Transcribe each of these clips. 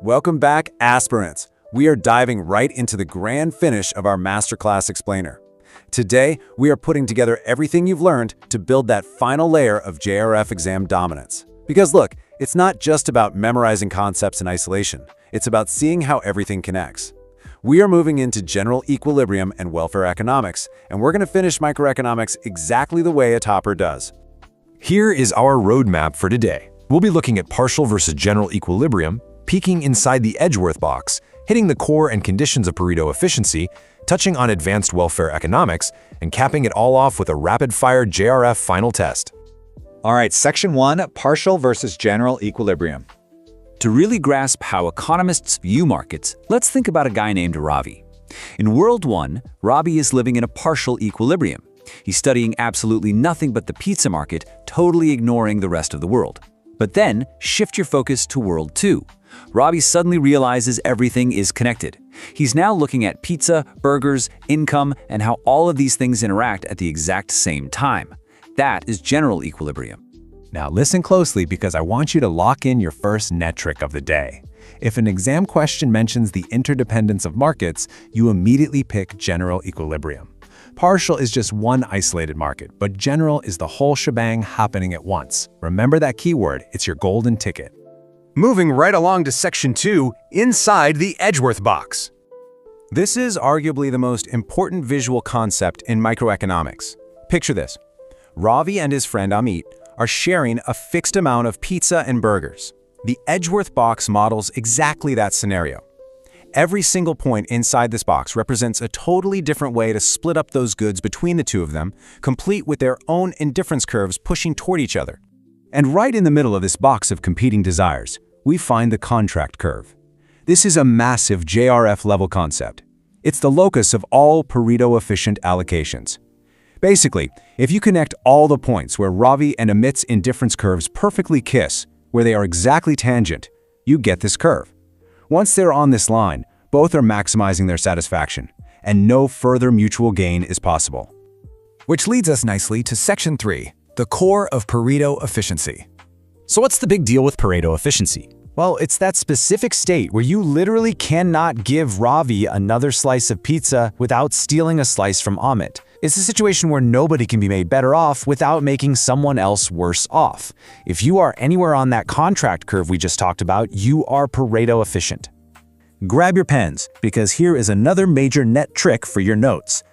Welcome back, aspirants. We are diving right into the grand finish of our Masterclass Explainer. Today, we are putting together everything you've learned to build that final layer of JRF exam dominance. Because look, it's not just about memorizing concepts in isolation. It's about seeing how everything connects. We are moving into general equilibrium and welfare economics, and we're going to finish microeconomics exactly the way a topper does. Here is our roadmap for today. We'll be looking at partial versus general equilibrium, peeking inside the Edgeworth box, hitting the core and conditions of Pareto efficiency, touching on advanced welfare economics, and capping it all off with a rapid-fire JRF final test. All right, Section 1, partial versus general equilibrium. To really grasp how economists view markets, let's think about a guy named Ravi. In World 1, Ravi is living in a partial equilibrium. He's studying absolutely nothing but the pizza market, totally ignoring the rest of the world. But then, shift your focus to World 2. Ravi suddenly realizes everything is connected. He's now looking at pizza, burgers, income, and how all of these things interact at the exact same time. That is general equilibrium. Now listen closely because I want you to lock in your first net trick of the day. If an exam question mentions the interdependence of markets, you immediately pick general equilibrium. Partial is just one isolated market, but general is the whole shebang happening at once. Remember that keyword, it's your golden ticket. Moving right along to Section 2, inside the Edgeworth box. This is arguably the most important visual concept in microeconomics. Picture this. Ravi and his friend Amit are sharing a fixed amount of pizza and burgers. The Edgeworth box models exactly that scenario. Every single point inside this box represents a totally different way to split up those goods between the two of them, complete with their own indifference curves pushing toward each other. And right in the middle of this box of competing desires, we find the contract curve. This is a massive JRF-level concept. It's the locus of all Pareto-efficient allocations. Basically, if you connect all the points where Ravi and Amit's indifference curves perfectly kiss, where they are exactly tangent, you get this curve. Once they're on this line, both are maximizing their satisfaction, and no further mutual gain is possible. Which leads us nicely to Section 3, the core of Pareto efficiency. So what's the big deal with Pareto efficiency? Well, it's that specific state where you literally cannot give Ravi another slice of pizza without stealing a slice from Amit. It's a situation where nobody can be made better off without making someone else worse off. If you are anywhere on that contract curve we just talked about, you are Pareto efficient. Grab your pens, because here is another major net trick for your notes.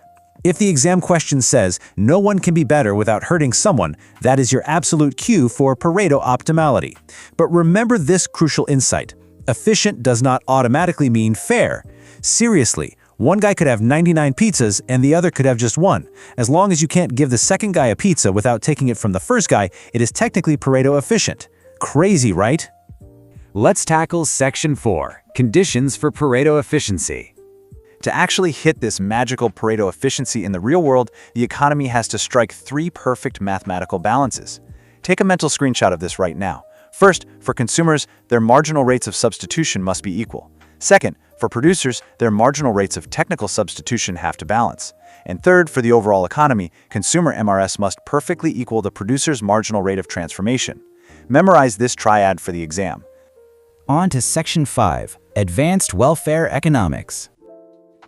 If the exam question says, no one can be better without hurting someone, that is your absolute cue for Pareto optimality. But remember this crucial insight. Efficient does not automatically mean fair. Seriously, one guy could have 99 pizzas and the other could have just one. As long as you can't give the second guy a pizza without taking it from the first guy, it is technically Pareto efficient. Crazy, right? Let's tackle Section 4, conditions for Pareto efficiency. To actually hit this magical Pareto efficiency in the real world, the economy has to strike 3 perfect mathematical balances. Take a mental screenshot of this right now. First, for consumers, their marginal rates of substitution must be equal. Second, for producers, their marginal rates of technical substitution have to balance. And third, for the overall economy, consumer MRS must perfectly equal the producer's marginal rate of transformation. Memorize this triad for the exam. On to Section 5, Advanced Welfare Economics.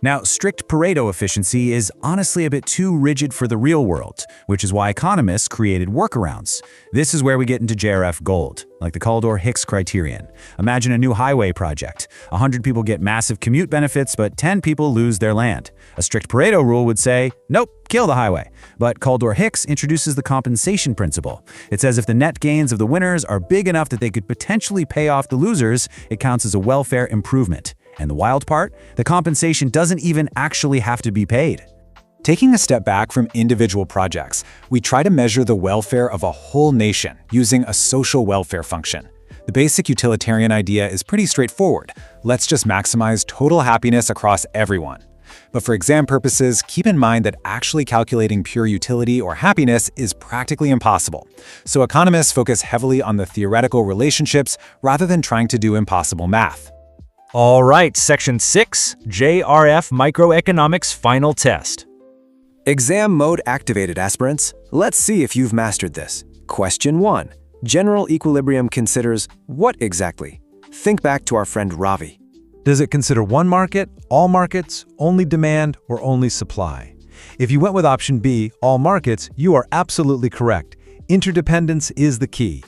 Now, strict Pareto efficiency is honestly a bit too rigid for the real world, which is why economists created workarounds. This is where we get into JRF gold, like the Kaldor-Hicks criterion. Imagine a new highway project. 100 people get massive commute benefits, but 10 people lose their land. A strict Pareto rule would say, nope, kill the highway. But Kaldor-Hicks introduces the compensation principle. It says if the net gains of the winners are big enough that they could potentially pay off the losers, it counts as a welfare improvement. And the wild part? The compensation doesn't even actually have to be paid. Taking a step back from individual projects, we try to measure the welfare of a whole nation using a social welfare function. The basic utilitarian idea is pretty straightforward. Let's just maximize total happiness across everyone. But for exam purposes, keep in mind that actually calculating pure utility or happiness is practically impossible. So economists focus heavily on the theoretical relationships rather than trying to do impossible math. All right, Section 6, JRF Microeconomics Final Test. Exam mode activated, aspirants. Let's see if you've mastered this. Question 1. General equilibrium considers what exactly? Think back to our friend Ravi. Does it consider one market, all markets, only demand, or only supply? If you went with option B, all markets, you are absolutely correct. Interdependence is the key.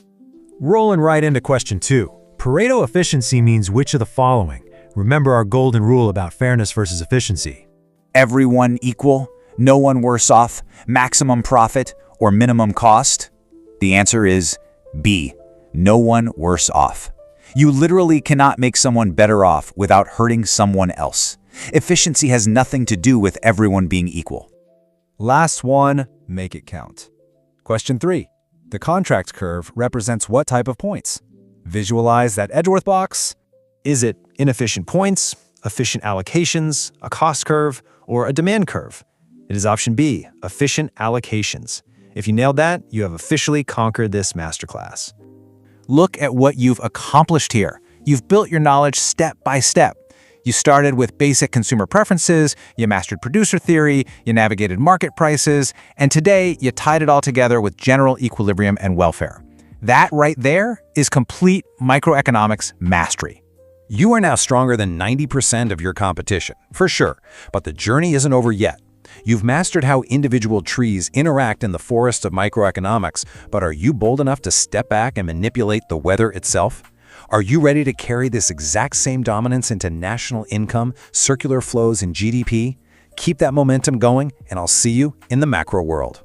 Rolling right into question 2. Pareto efficiency means which of the following? Remember our golden rule about fairness versus efficiency. Everyone equal, no one worse off, maximum profit, or minimum cost? The answer is B, no one worse off. You literally cannot make someone better off without hurting someone else. Efficiency has nothing to do with everyone being equal. Last one, make it count. Question 3. The contract curve represents what type of points? Visualize that Edgeworth box. Is it inefficient points, efficient allocations, a cost curve, or a demand curve? It is option B, efficient allocations. If you nailed that, you have officially conquered this masterclass. Look at what you've accomplished here. You've built your knowledge step by step. You started with basic consumer preferences, you mastered producer theory, you navigated market prices, and today you tied it all together with general equilibrium and welfare. That right there is complete microeconomics mastery. You are now stronger than 90% of your competition, for sure, but the journey isn't over yet. You've mastered how individual trees interact in the forest of microeconomics, but are you bold enough to step back and manipulate the weather itself? Are you ready to carry this exact same dominance into national income, circular flows, and GDP? Keep that momentum going, and I'll see you in the macro world.